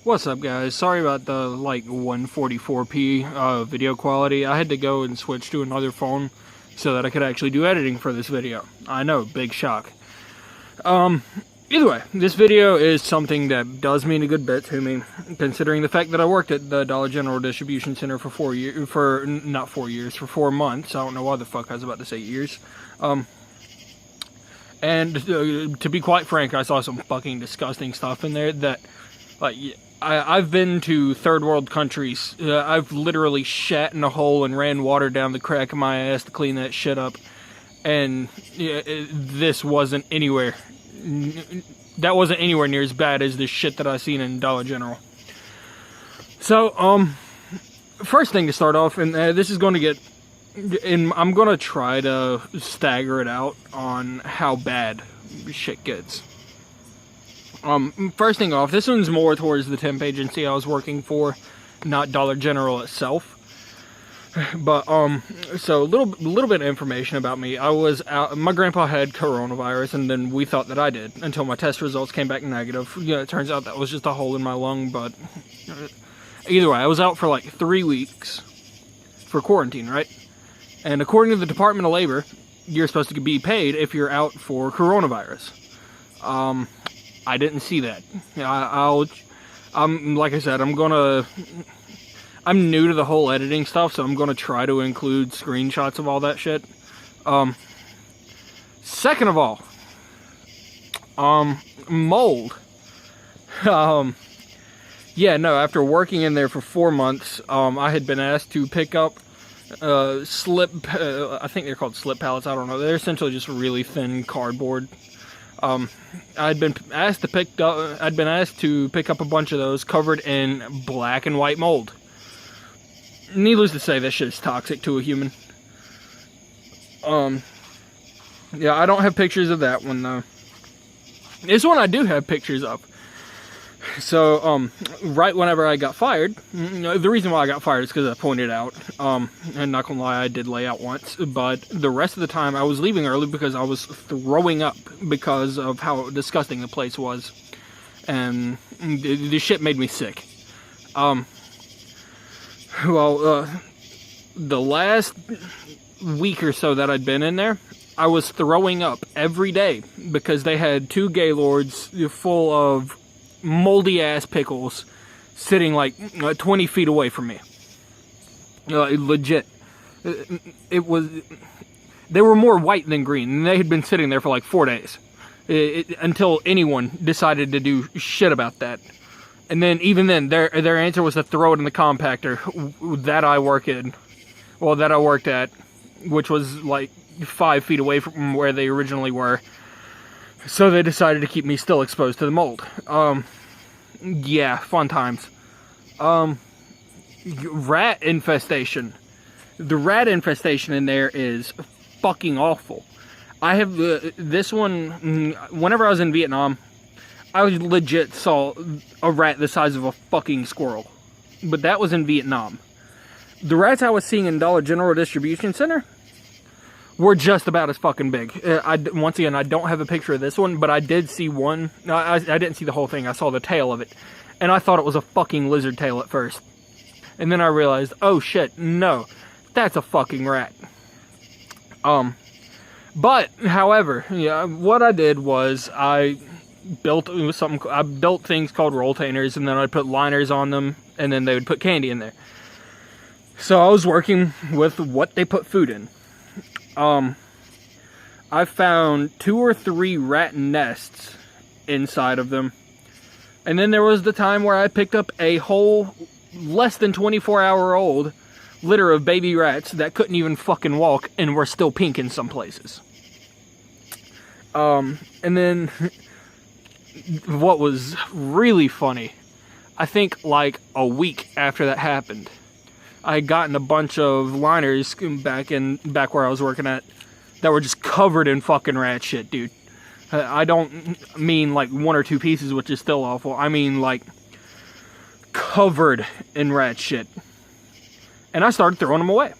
What's up, guys? Sorry about the like 144p video quality. I had to go and switch to another phone so that I could actually do editing for this video. I know, big shock. Either way, this video is something that does mean a good bit to me, considering the fact that I worked at the Dollar General Distribution Center for 4 years, for 4 months. I don't know why the fuck I was about to say years. To be quite frank, I saw some fucking disgusting stuff in there that, like, I've been to third world countries. I've literally shat in a hole and ran water down the crack of my ass to clean that shit up. And this wasn't anywhere. That wasn't anywhere near as bad as the shit that I seen in Dollar General. So, first thing to start off, and this is going to get, and I'm going to try to stagger it out on how bad shit gets. First thing off, this one's more towards the temp agency I was working for, not Dollar General itself. But, so a little bit of information about me. I was out, my grandpa had coronavirus, and then we thought that I did, until my test results came back negative. Yeah, it turns out that was just a hole in my lung, but either way, I was out for like 3 weeks for quarantine, right? And according to the Department of Labor, you're supposed to be paid if you're out for coronavirus. I didn't see that. Like I said, I'm new to the whole editing stuff, so I'm gonna try to include screenshots of all that shit. Second of all, mold. Yeah, no, after working in there for 4 months, I had been asked to pick up I think they're called slip pallets, I don't know. They're essentially just really thin cardboard. I'd been asked to pick up a bunch of those covered in black and white mold. Needless to say, that shit is toxic to a human. Yeah, I don't have pictures of that one, though. This one I do have pictures of. So, right whenever I got fired, the reason why I got fired is because I pointed out, and not gonna lie, I did lay out once, but the rest of the time I was leaving early because I was throwing up because of how disgusting the place was, and the shit made me sick. The last week or so that I'd been in there, I was throwing up every day because they had 2 Gaylords full of moldy ass pickles sitting like 20 feet away from me. Legit. They were more white than green, and they had been sitting there for like 4 days until anyone decided to do shit about that. And then, even then, their answer was to throw it in the compactor that I worked at, which was like 5 feet away from where they originally were. So they decided to keep me still exposed to the mold. Yeah, fun times. Rat infestation. The rat infestation in there is fucking awful. I have this one, whenever I was in Vietnam, I legit saw a rat the size of a fucking squirrel. But that was in Vietnam. The rats I was seeing in Dollar General Distribution Center were just about as fucking big. Once again, I don't have a picture of this one, but I did see one. I didn't see the whole thing. I saw the tail of it. And I thought it was a fucking lizard tail at first. And then I realized, oh shit, no. That's a fucking rat. But, however, yeah, what I did was I built things called rolltainers, and then I'd put liners on them, and then they would put candy in there. So I was working with what they put food in. I found 2 or 3 rat nests inside of them. And then there was the time where I picked up a whole less than 24-hour-old litter of baby rats that couldn't even fucking walk and were still pink in some places. And then what was really funny, I think like a week after that happened, I had gotten a bunch of liners back where I was working at that were just covered in fucking rat shit, dude. I don't mean like 1 or 2 pieces, which is still awful. I mean like covered in rat shit. And I started throwing them away.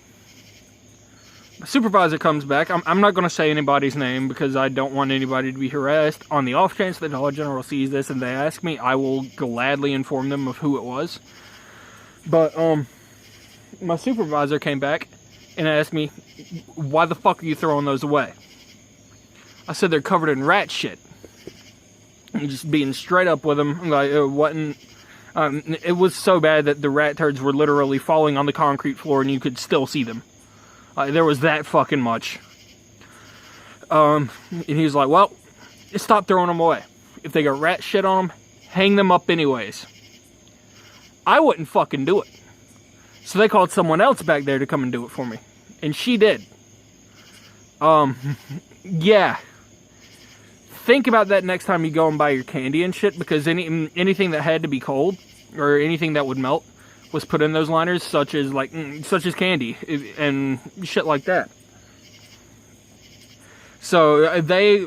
Supervisor comes back. I'm not going to say anybody's name because I don't want anybody to be harassed. On the off chance that Dollar General sees this and they ask me, I will gladly inform them of who it was. But my supervisor came back and asked me, why the fuck are you throwing those away? I said they're covered in rat shit. And just being straight up with them, like it wasn't. It was so bad that the rat turds were literally falling on the concrete floor and you could still see them. There was that fucking much. And he was like, well, stop throwing them away. If they got rat shit on them, hang them up anyways. I wouldn't fucking do it. So they called someone else back there to come and do it for me. And she did. Yeah. Think about that next time you go and buy your candy and shit, because anything that had to be cold, or anything that would melt, was put in those liners, such as candy and shit like that. So they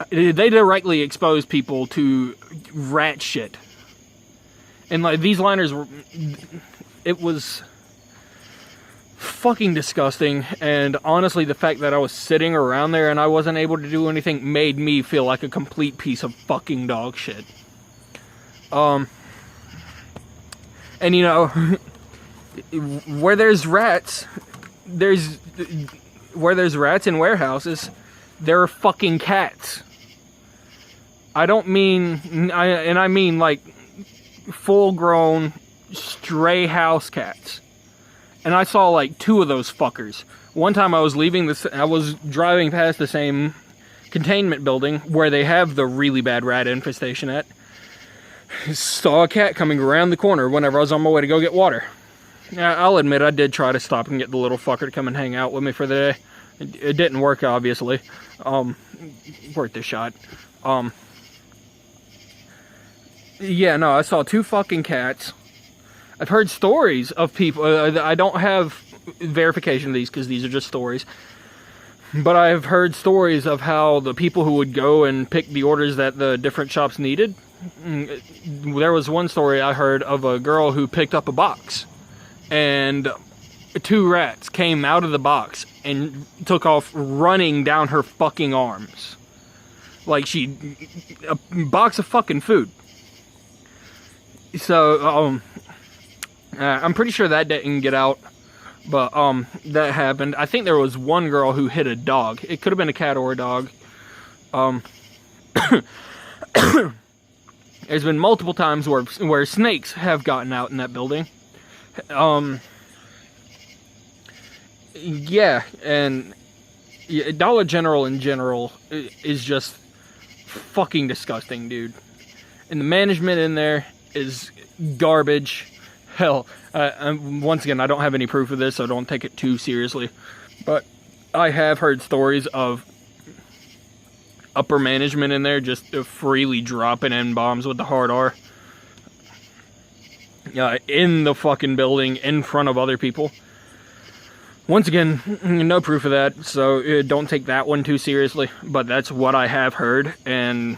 directly expose people to rat shit, and like these liners were, it was fucking disgusting. And honestly, the fact that I was sitting around there and I wasn't able to do anything made me feel like a complete piece of fucking dog shit. And you know, where there's rats in warehouses, there are fucking cats. I don't mean, I mean like full-grown stray house cats. And I saw like 2 of those fuckers. One time I was driving past the same containment building where they have the really bad rat infestation at. Saw a cat coming around the corner whenever I was on my way to go get water. Yeah, I'll admit I did try to stop and get the little fucker to come and hang out with me for the day. It didn't work, obviously. Worth a shot. Yeah, no, I saw 2 fucking cats. I've heard stories of people. I don't have verification of these because these are just stories. But I've heard stories of how the people who would go and pick the orders that the different shops needed. There was one story I heard of a girl who picked up a box, and 2 rats came out of the box and took off running down her fucking arms. Like a box of fucking food. So, I'm pretty sure that didn't get out, but that happened. I think there was one girl who hit a dog. It could have been a cat or a dog. There's been multiple times where snakes have gotten out in that building. Yeah, and Dollar General in general is just fucking disgusting, dude. And the management in there is garbage. Hell, once again, I don't have any proof of this, so don't take it too seriously. But I have heard stories of upper management in there just freely dropping N-bombs with the hard R. In the fucking building, in front of other people. Once again, no proof of that, so don't take that one too seriously. But that's what I have heard, and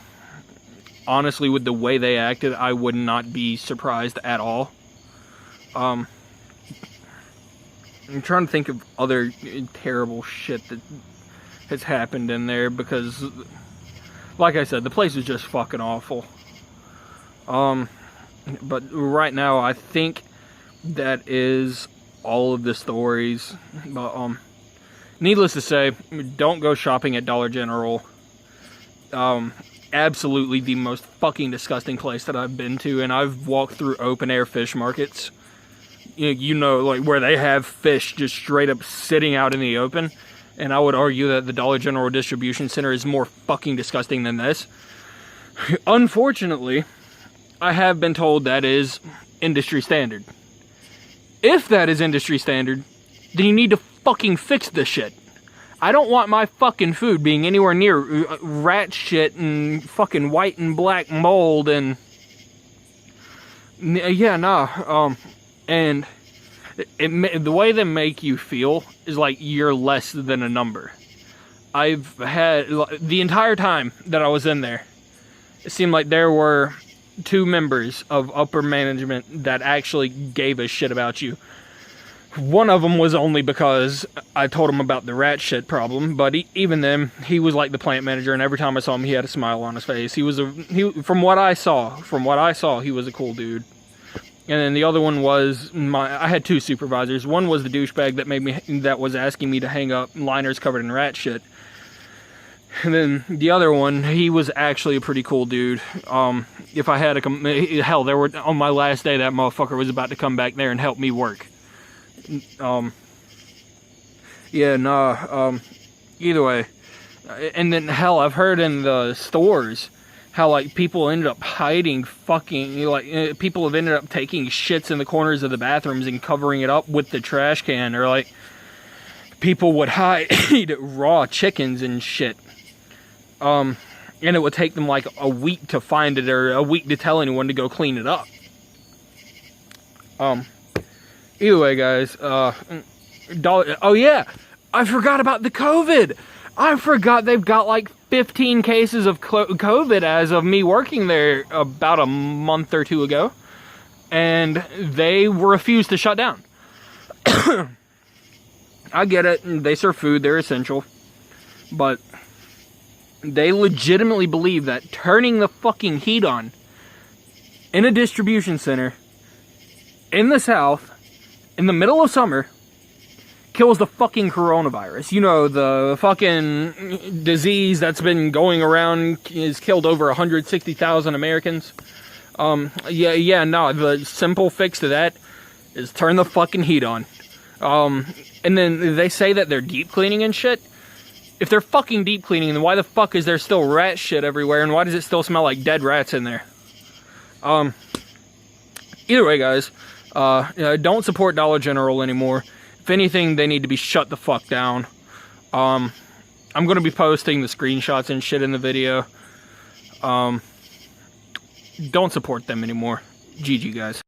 honestly, with the way they acted, I would not be surprised at all. I'm trying to think of other terrible shit that has happened in there, because, like I said, the place is just fucking awful. But right now, I think that is all of the stories. But, needless to say, don't go shopping at Dollar General. Absolutely the most fucking disgusting place that I've been to, and I've walked through open-air fish markets. You know, like where they have fish just straight up sitting out in the open. And I would argue that the Dollar General distribution center is more fucking disgusting than this. Unfortunately, I have been told that is industry standard. If that is industry standard, then you need to fucking fix this shit. I don't want my fucking food being anywhere near rat shit and fucking white and black mold and... Yeah, nah, and the way they make you feel is like you're less than a number. I've had, the entire time that I was in there, it seemed like there were 2 members of upper management that actually gave a shit about you. One of them was only because I told him about the rat shit problem, but even then, he was like the plant manager, and every time I saw him, he had a smile on his face. From what I saw, he was a cool dude. And then the other one was I had two supervisors. One was the douchebag that was asking me to hang up liners covered in rat shit. And then the other one, he was actually a pretty cool dude. If I had on my last day, that motherfucker was about to come back there and help me work. Either way. And then, hell, I've heard in the stores how, like, people ended up hiding people have ended up taking shits in the corners of the bathrooms and covering it up with the trash can, or, like, people would hide raw chickens and shit. And it would take them, like, a week to find it, or a week to tell anyone to go clean it up. Either way, guys, oh yeah, I forgot about the COVID. I forgot they've got like 15 cases of COVID as of me working there about a month or two ago. And they refused to shut down. I get it, they serve food, they're essential. But they legitimately believe that turning the fucking heat on in a distribution center in the South in the middle of summer kills the fucking coronavirus. You know, the fucking disease that's been going around has killed over 160,000 Americans. The simple fix to that is turn the fucking heat on. And then they say that they're deep cleaning and shit. If they're fucking deep cleaning, then why the fuck is there still rat shit everywhere, and why does it still smell like dead rats in there? Either way, guys, don't support Dollar General anymore. If anything, they need to be shut the fuck down. I'm going to be posting the screenshots and shit in the video. Don't support them anymore. GG, guys.